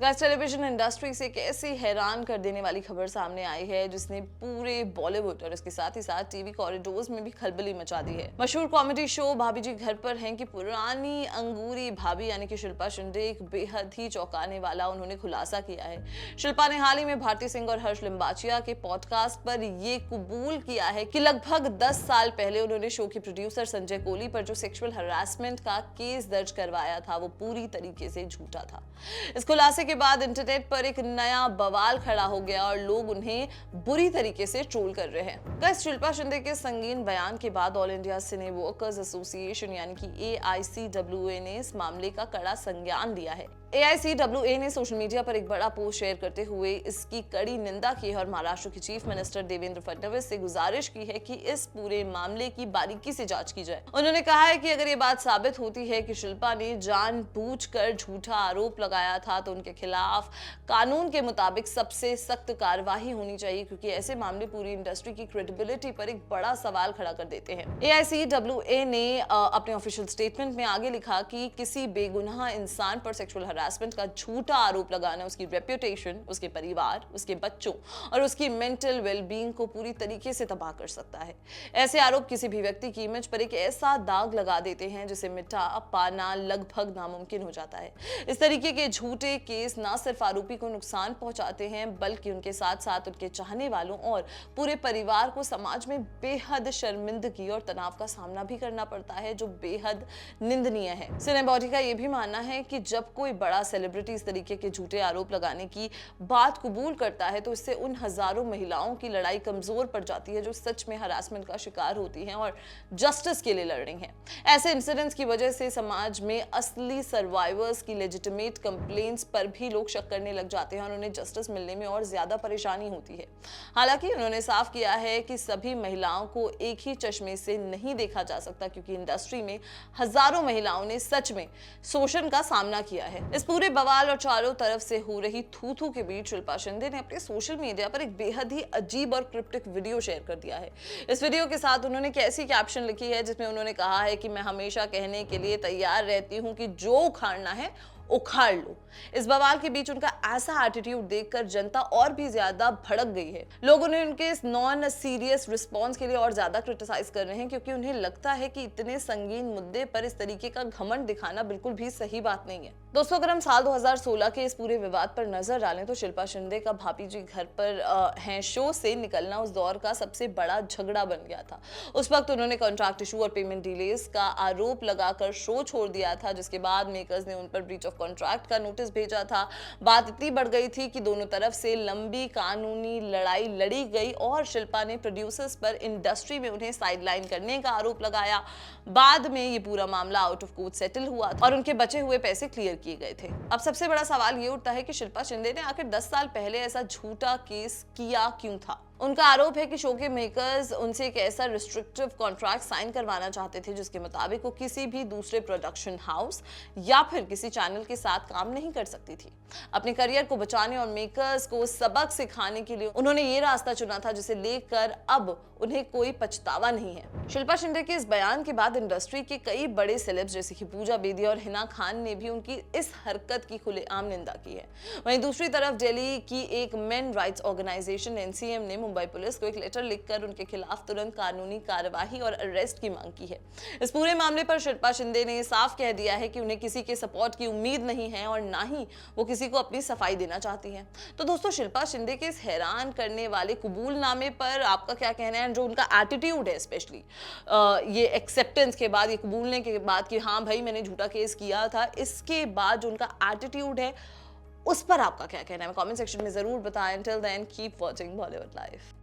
Guys, television industry से एक ऐसी हैरान कर देने वाली खबर सामने आई है जिसने पूरे बॉलीवुड और इसके साथ ही साथ टीवी कॉरिडोर्स में भी खलबली मचा दी है। मशहूर कॉमेडी शो भाभी जी घर पर हैं की पुरानी अंगूरी भाभी यानी कि शिल्पा शिंदे एक बेहद ही चौंकाने वाला उन्होंने खुलासा किया है। शिल्पा ने हाल ही में भारती सिंह और हर्ष लिम्बाचिया के पॉडकास्ट पर ये कबूल किया है कि लगभग 10 साल पहले उन्होंने शो के प्रोड्यूसर संजय कोली पर जो सेक्सुअल हरासमेंट का केस दर्ज करवाया था वो पूरी तरीके से झूठा था। इस खुलासे के बाद इंटरनेट पर एक नया बवाल खड़ा हो गया और लोग उन्हें बुरी तरीके से ट्रोल कर रहे हैं। गाइस, शिल्पा शिंदे के संगीन बयान के बाद ऑल इंडिया सिने वर्कर्स एसोसिएशन यानी कि AICWA ने इस मामले का कड़ा संज्ञान लिया है। AICWA ने सोशल मीडिया पर एक बड़ा पोस्ट शेयर करते हुए इसकी कड़ी निंदा की है और महाराष्ट्र के चीफ मिनिस्टर देवेंद्र फडणवीस से गुजारिश की है कि इस पूरे मामले की बारीकी से जांच की जाए। उन्होंने कहा है कि अगर ये बात साबित होती है कि शिल्पा ने जानबूझकर झूठा आरोप लगाया था तो उनके खिलाफ कानून के मुताबिक सबसे सख्त कार्रवाई होनी चाहिए, क्योंकि ऐसे मामले पूरी इंडस्ट्री की क्रेडिबिलिटी पर एक बड़ा सवाल खड़ा कर देते हैं। AICWA ने अपने ऑफिशियल स्टेटमेंट में आगे लिखा कि किसी बेगुनाह इंसान पर सेक्सुअल हरासमेंट का झूठा आरोप लगाना उसकी रेप्यूटेशन, उसके परिवार, उसके बच्चों और उसकी मेंटल वेलबींग को पूरी तरीके से तबाह कर सकता है। ऐसे आरोप किसी भी व्यक्ति की इमेज पर एक ऐसा दाग लगा देते हैं जिसे मिटा पाना लगभग नामुमकिन हो जाता है। इस तरीके के झूठे केस न सिर्फ आरोपी को नुकसान पहुंचाते हैं बल्कि उनके साथ साथ उनके चाहने वालों और पूरे परिवार को समाज में बेहद शर्मिंदगी और तनाव का सामना भी करना पड़ता है, जो बेहद निंदनीय है। सिनेबॉडी का यह भी मानना है कि जब कोई बड़ा सेलिब्रिटी इस तरीके के झूठे आरोप लगाने की बात कबूल करता है तो इससे उन हजारों महिलाओं की लड़ाई कमजोर पड़ जाती है जो सच में हरासमेंट का शिकार होती हैं और जस्टिस के लिए लड़ रही हैं। ऐसे इंसिडेंट्स की वजह से समाज में असली सर्वाइवर्स की लेजिटिमेट कंप्लेंट्स पर भी लोग शक करने लग जाते हैं और उन्हें जस्टिस मिलने में और ज्यादा परेशानी होती है। हालांकि उन्होंने साफ किया है कि सभी महिलाओं को एक ही चश्मे से नहीं देखा जा सकता, क्योंकि इंडस्ट्री में हजारों महिलाओं ने सच में शोषण का सामना किया है। इस पूरे बवाल और चारों तरफ से हो रही थू-थू के बीच शिल्पा शिंदे ने अपने सोशल मीडिया पर एक बेहद ही अजीब और क्रिप्टिक वीडियो शेयर कर दिया है। इस वीडियो के साथ उन्होंने एक ऐसी कैप्शन लिखी है जिसमें उन्होंने कहा है कि मैं हमेशा कहने के लिए तैयार रहती हूँ कि जो उखाड़ना है उखाड़ लो। इस बवाल के बीच उनका ऐसा एटीट्यूड देखकर जनता और भी ज्यादा भड़क गई है। लोग उन्हें उनके इस नॉन सीरियस रिस्पॉन्स के लिए और ज्यादा क्रिटिसाइज कर रहे हैं, क्योंकि उन्हें लगता है कि इतने संगीन मुद्दे पर इस तरीके का घमंड दिखाना बिल्कुल भी सही बात नहीं है। दोस्तों, अगर हम साल 2016 के इस पूरे विवाद पर नजर डालें तो शिल्पा शिंदे का भाभी जी घर पर हैं शो से निकलना उस दौर का सबसे बड़ा झगड़ा बन गया था। उस वक्त उन्होंने कॉन्ट्रैक्ट इशू और पेमेंट डिलेज का आरोप लगाकर शो छोड़ दिया था, जिसके बाद मेकर्स ने उन पर ब्रीच ऑफ कॉन्ट्रैक्ट का नोटिस भेजा था। बात इतनी बढ़ गई थी कि दोनों तरफ से लंबी कानूनी लड़ाई लड़ी गई और शिल्पा ने प्रोड्यूसर्स पर इंडस्ट्री में उन्हें साइडलाइन करने का आरोप लगाया। बाद में ये पूरा मामला आउट ऑफ कोर्ट सेटल हुआ और उनके बचे हुए पैसे क्लियर किए गए थे। अब सबसे बड़ा सवाल ये उठता है कि शिल्पा शिंदे ने आखिर 10 साल पहले ऐसा झूठा केस किया क्यों था। उनका आरोप है कि शो के मेकर्स उनसे एक ऐसा रिस्ट्रिक्टिव कॉन्ट्रैक्ट साइन करवाना चाहते थे जिसके मुताबिक वो किसी भी दूसरे प्रोडक्शन हाउस या फिर किसी चैनल के साथ काम नहीं कर सकती थी। अपने करियर को बचाने और मेकर्स को सबक सिखाने के लिए उन्होंने ये रास्ता चुना था, जिसे लेकर अब उन्हें कोई पछतावा नहीं है। शिल्पा शिंदे के इस बयान के बाद इंडस्ट्री के कई बड़े सेलेब्स जैसे कि पूजा बेदी और हिना खान ने भी उनकी इस हरकत की खुलेआम निंदा की है। वहीं दूसरी तरफ दिल्ली की एक मेन राइट्स ऑर्गेनाइजेशन NCM ने मुंबई पुलिस को एक लेटर लिखकर उनके खिलाफ तुरंत कानूनी कार्यवाही और अरेस्ट की मांग की है। इस पूरे मामले पर शिल्पा शिंदे ने साफ कह दिया है कि उन्हें किसी के सपोर्ट की उम्मीद नहीं है और ना ही वो किसी को अपनी सफाई देना चाहती हैं। तो दोस्तों, शिल्पा शिंदे के इस हैरान करने वाले कबूलनामे पर आपका क्या कहना है? जो उनका एटीट्यूड है, स्पेशली ये एक्सेप्टेंस के बाद, ये कबूलने के बाद कि हाँ भाई मैंने झूठा केस किया था, इसके बाद जो उनका एटीट्यूड है उस पर आपका क्या कहना है? कमेंट सेक्शन में जरूर बताएं। Till then keep watching Bollywood life.